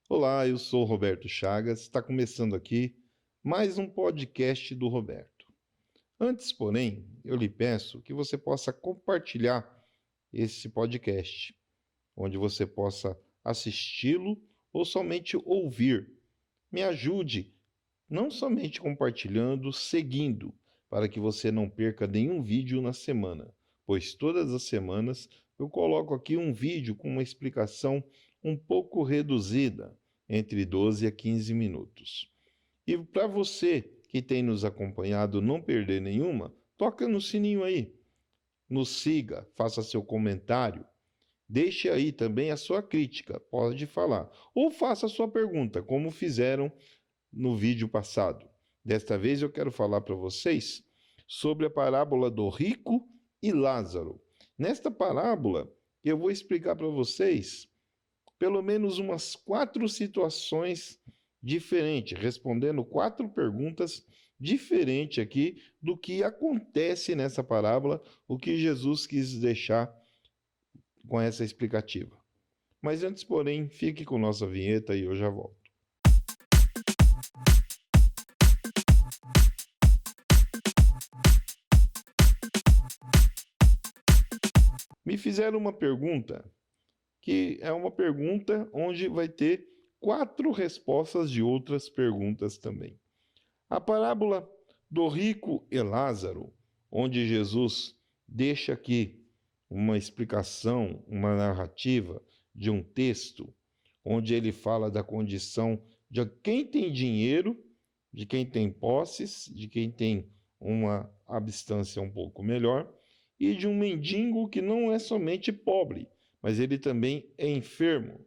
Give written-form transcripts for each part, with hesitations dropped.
Olá, eu sou o Roberto Chagas. Está começando aqui mais um podcast do Roberto. Antes, porém, eu lhe peço que você possa compartilhar esse podcast, onde você possa assisti-lo ou somente ouvir. Me ajude, não somente compartilhando, seguindo, para que você não perca nenhum vídeo na semana, pois todas as semanas eu coloco aqui um vídeo com uma explicação um pouco reduzida, entre 12 a 15 minutos. E para você que tem nos acompanhado não perder nenhuma, toca no sininho aí, nos siga, faça seu comentário, deixe aí também a sua crítica, pode falar, ou faça a sua pergunta, como fizeram no vídeo passado. Desta vez eu quero falar para vocês sobre a parábola do rico e Lázaro. Nesta parábola, eu vou explicar para vocês pelo menos umas 4 situações diferentes, respondendo 4 perguntas diferentes aqui do que acontece nessa parábola, o que Jesus quis deixar com essa explicativa. Mas antes, porém, fique com nossa vinheta e eu já volto. Me fizeram uma pergunta que é uma pergunta onde vai ter 4 respostas de outras perguntas também. A parábola do rico e Lázaro, onde Jesus deixa aqui uma explicação, uma narrativa de um texto, onde ele fala da condição de quem tem dinheiro, de quem tem posses, de quem tem uma abstância um pouco melhor, e de um mendigo que não é somente pobre, mas ele também é enfermo.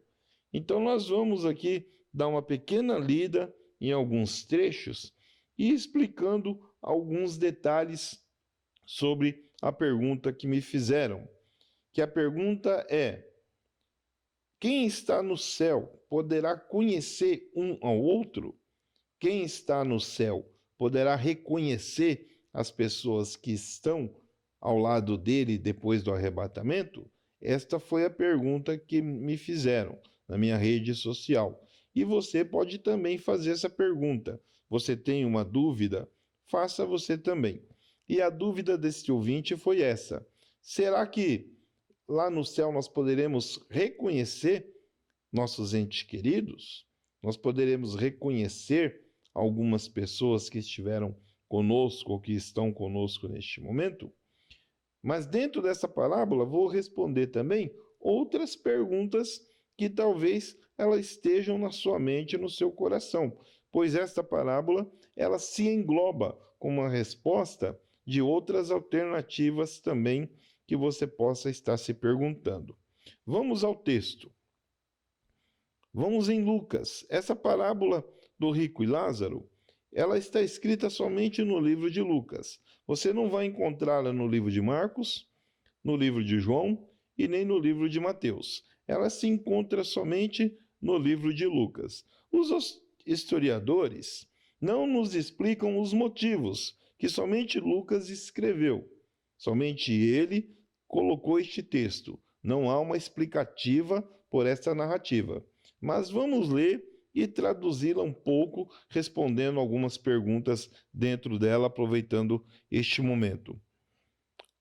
Então, nós vamos aqui dar uma pequena lida em alguns trechos e explicando alguns detalhes sobre a pergunta que me fizeram. Que a pergunta é: quem está no céu poderá conhecer um ao outro? Quem está no céu poderá reconhecer as pessoas que estão ao lado dele depois do arrebatamento? Esta foi a pergunta que me fizeram na minha rede social. E você pode também fazer essa pergunta. Você tem uma dúvida? Faça você também. E a dúvida deste ouvinte foi essa: será que lá no céu nós poderemos reconhecer nossos entes queridos? Nós poderemos reconhecer algumas pessoas que estiveram conosco ou que estão conosco neste momento? Mas dentro dessa parábola vou responder também outras perguntas que talvez elas estejam na sua mente e no seu coração, pois esta parábola ela se engloba com uma resposta de outras alternativas também que você possa estar se perguntando. Vamos ao texto. Vamos em Lucas. Essa parábola do rico e Lázaro, ela está escrita somente no livro de Lucas. Você não vai encontrá-la no livro de Marcos, no livro de João e nem no livro de Mateus. Ela se encontra somente no livro de Lucas. Os historiadores não nos explicam os motivos que somente Lucas escreveu. Somente ele colocou este texto. Não há uma explicativa por esta narrativa. Mas vamos ler e traduzi-la um pouco, respondendo algumas perguntas dentro dela, aproveitando este momento.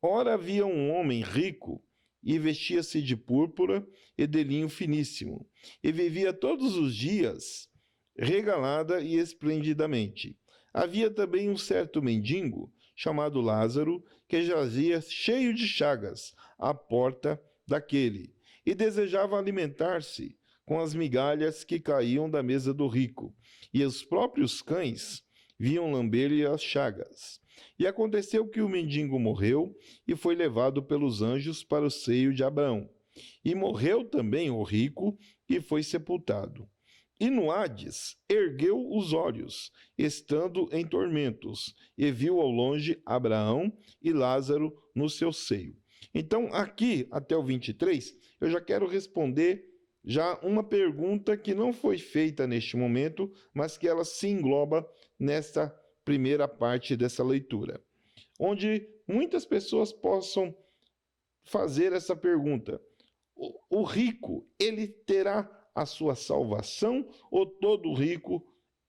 Ora, havia um homem rico e vestia-se de púrpura e de linho finíssimo, e vivia todos os dias regalada e esplendidamente. Havia também um certo mendigo, chamado Lázaro, que jazia cheio de chagas à porta daquele, e desejava alimentar-se com as migalhas que caíam da mesa do rico, e os próprios cães vinham lamber-lhe as chagas. E aconteceu que o mendigo morreu e foi levado pelos anjos para o seio de Abraão. E morreu também o rico e foi sepultado. E no Hades ergueu os olhos, estando em tormentos, e viu ao longe Abraão e Lázaro no seu seio. Então, aqui até o 23, eu já quero responder já uma pergunta que não foi feita neste momento, mas que ela se engloba nesta primeira parte dessa leitura, onde muitas pessoas possam fazer essa pergunta: o rico, ele terá a sua salvação, ou todo rico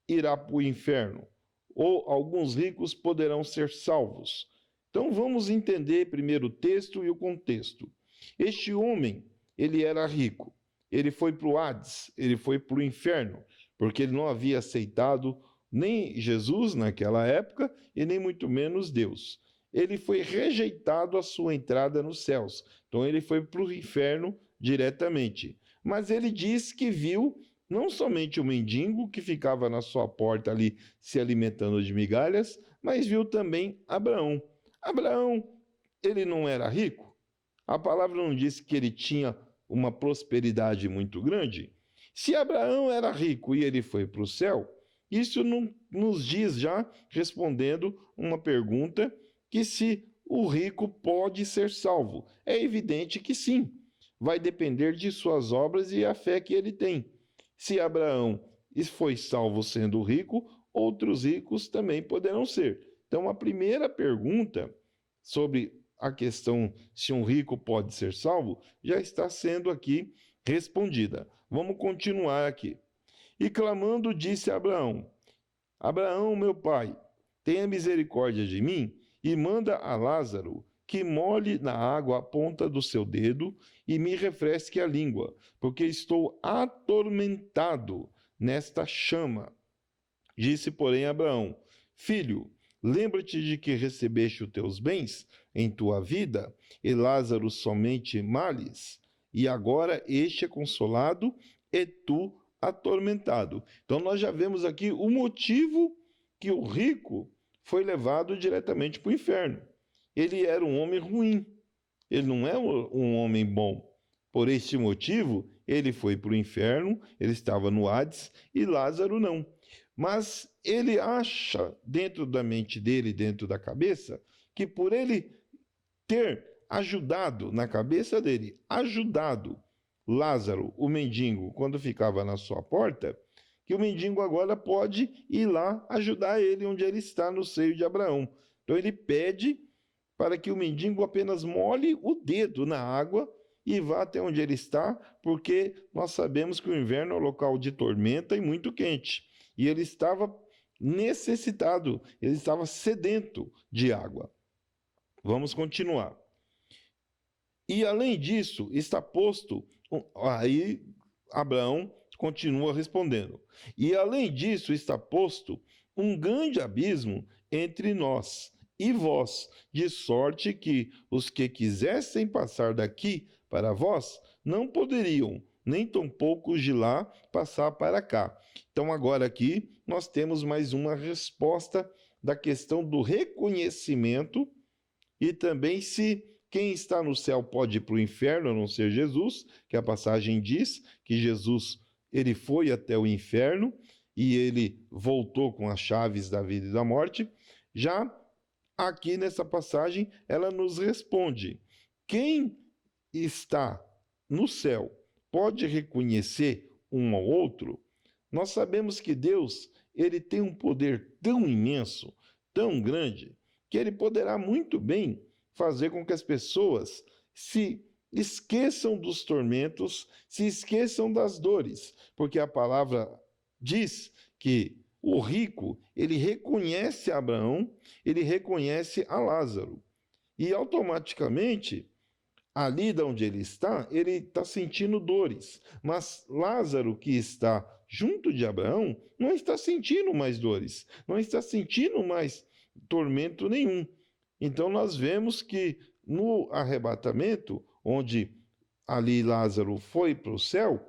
irá para o inferno? Ou alguns ricos poderão ser salvos? Então vamos entender primeiro o texto e o contexto. Este homem, ele era rico. Ele foi para o Hades, ele foi para o inferno, porque ele não havia aceitado nem Jesus naquela época e nem muito menos Deus. Ele foi rejeitado a sua entrada nos céus. Então ele foi para o inferno diretamente. Mas ele diz que viu não somente o mendigo que ficava na sua porta ali se alimentando de migalhas, mas viu também Abraão. Abraão, ele não era rico? A palavra não diz que ele tinha uma prosperidade muito grande? Se Abraão era rico e ele foi para o céu, isso não nos diz já, respondendo uma pergunta, que se o rico pode ser salvo. É evidente que sim. Vai depender de suas obras e a fé que ele tem. Se Abraão foi salvo sendo rico, outros ricos também poderão ser. Então, a primeira pergunta sobre a questão se um rico pode ser salvo já está sendo aqui respondida. Vamos continuar aqui. E clamando, disse a Abraão: Abraão, meu pai, tenha misericórdia de mim e manda a Lázaro que molhe na água a ponta do seu dedo e me refresque a língua, porque estou atormentado nesta chama. Disse, porém, Abraão: Filho, lembra-te de que recebeste os teus bens em tua vida, e Lázaro somente males, e agora este é consolado, e tu atormentado. Então nós já vemos aqui o motivo que o rico foi levado diretamente para o inferno. Ele era um homem ruim, ele não é um homem bom. Por este motivo, ele foi para o inferno, ele estava no Hades, e Lázaro não. Mas ele acha, dentro da mente dele, dentro da cabeça, que por ele ter ajudado, na cabeça dele, ajudado Lázaro, o mendigo, quando ficava na sua porta, que o mendigo agora pode ir lá ajudar ele onde ele está, no seio de Abraão. Então ele pede para que o mendigo apenas molhe o dedo na água e vá até onde ele está, porque nós sabemos que o inverno é um local de tormenta e muito quente. E ele estava necessitado, ele estava sedento de água. Vamos continuar. E além disso, está posto, aí Abraão continua respondendo, e além disso está posto um grande abismo entre nós e vós, de sorte que os que quisessem passar daqui para vós não poderiam, nem tampouco de lá passar para cá. Então agora aqui nós temos mais uma resposta da questão do reconhecimento e também se quem está no céu pode ir para o inferno, a não ser Jesus, que a passagem diz que Jesus ele foi até o inferno e ele voltou com as chaves da vida e da morte. Já aqui nessa passagem, ela nos responde: quem está no céu pode reconhecer um ao outro? Nós sabemos que Deus ele tem um poder tão imenso, tão grande, que ele poderá muito bem fazer com que as pessoas se esqueçam dos tormentos, se esqueçam das dores, porque a palavra diz que o rico, ele reconhece Abraão, ele reconhece a Lázaro, e automaticamente, ali de onde ele está sentindo dores, mas Lázaro, que está junto de Abraão, não está sentindo mais dores, não está sentindo mais tormento nenhum. Então nós vemos que no arrebatamento, onde ali Lázaro foi para o céu,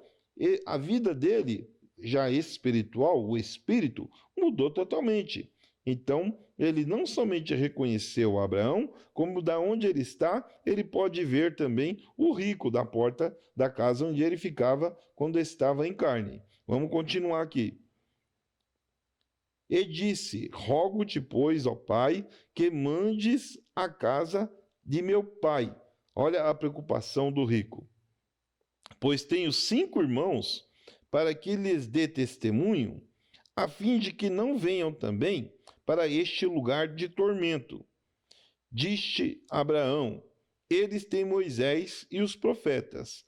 a vida dele, já espiritual, o espírito, mudou totalmente. Então, ele não somente reconheceu Abraão, como da onde ele está, ele pode ver também o rico da porta da casa onde ele ficava quando estava em carne. Vamos continuar aqui. E disse: rogo-te, pois, ó Pai, que mandes a casa de meu pai. Olha a preocupação do rico. Pois tenho 5 irmãos, para que lhes dê testemunho, a fim de que não venham também para este lugar de tormento. Disse Abraão: eles têm Moisés e os profetas.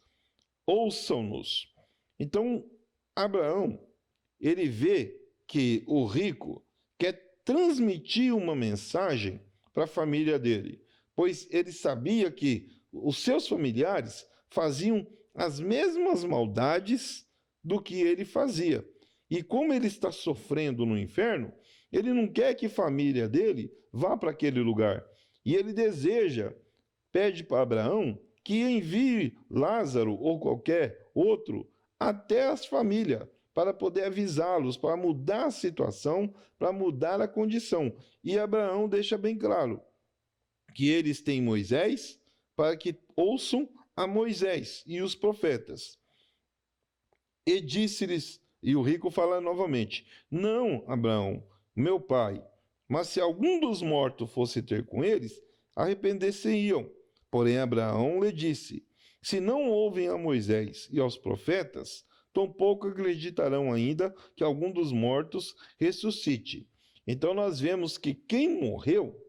Ouçam-nos. Então, Abraão, ele vê que o rico quer transmitir uma mensagem para a família dele, pois ele sabia que os seus familiares faziam as mesmas maldades do que ele fazia. E como ele está sofrendo no inferno, ele não quer que a família dele vá para aquele lugar. E ele deseja, pede para Abraão que envie Lázaro ou qualquer outro até as famílias, para poder avisá-los, para mudar a situação, para mudar a condição. E Abraão deixa bem claro que eles têm Moisés, para que ouçam a Moisés e os profetas. E disse-lhes, e o rico fala novamente: Não, Abraão, meu pai, mas se algum dos mortos fosse ter com eles, arrepender-se-iam. Porém, Abraão lhe disse: Se não ouvem a Moisés e aos profetas, tampouco acreditarão ainda que algum dos mortos ressuscite. Então, nós vemos que quem morreu,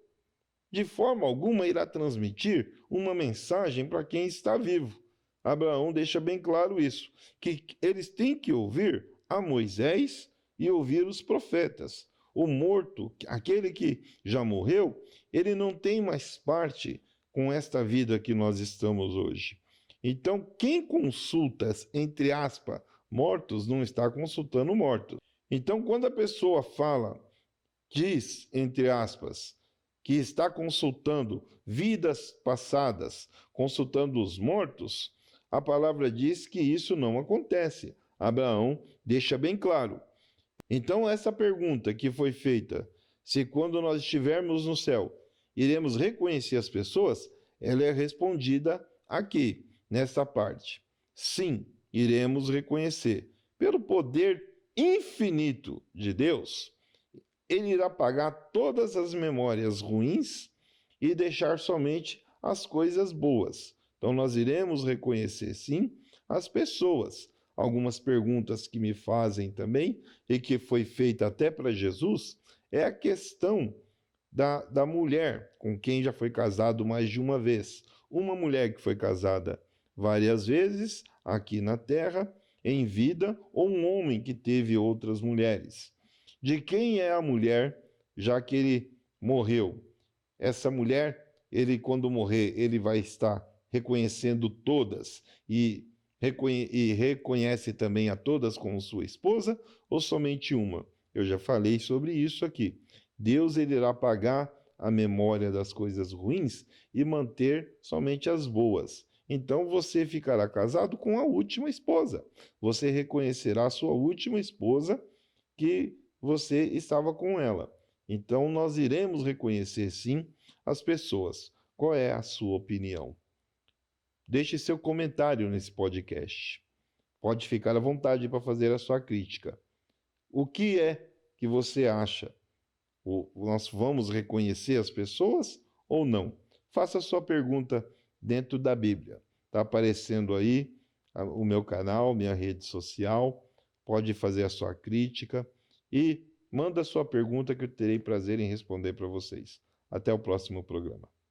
de forma alguma irá transmitir uma mensagem para quem está vivo. Abraão deixa bem claro isso, que eles têm que ouvir a Moisés e ouvir os profetas. O morto, aquele que já morreu, ele não tem mais parte com esta vida que nós estamos hoje. Então, quem consulta, entre aspas, mortos, não está consultando mortos. Então, quando a pessoa fala, diz, entre aspas, que está consultando vidas passadas, consultando os mortos, a palavra diz que isso não acontece. Abraão deixa bem claro. Então, essa pergunta que foi feita, se quando nós estivermos no céu, iremos reconhecer as pessoas, ela é respondida aqui, nessa parte. Sim, iremos reconhecer. Pelo poder infinito de Deus, ele irá apagar todas as memórias ruins e deixar somente as coisas boas. Então, nós iremos reconhecer, sim, as pessoas. Algumas perguntas que me fazem também, e que foi feita até para Jesus, é a questão da mulher com quem já foi casado mais de uma vez. Uma mulher que foi casada várias vezes aqui na terra, em vida, ou um homem que teve outras mulheres. De quem é a mulher, já que ele morreu? Essa mulher, ele quando morrer, ele vai estar reconhecendo todas e reconhece também a todas como sua esposa, ou somente uma? Eu já falei sobre isso aqui. Deus ele irá apagar a memória das coisas ruins e manter somente as boas. Então você ficará casado com a última esposa. Você reconhecerá a sua última esposa que você estava com ela. Então nós iremos reconhecer sim as pessoas. Qual é a sua opinião? Deixe seu comentário nesse podcast. Pode ficar à vontade para fazer a sua crítica. O que é que você acha? Nós vamos reconhecer as pessoas ou não? Faça a sua pergunta dentro da Bíblia. Está aparecendo aí o meu canal, minha rede social. Pode fazer a sua crítica e manda a sua pergunta que eu terei prazer em responder para vocês. Até o próximo programa.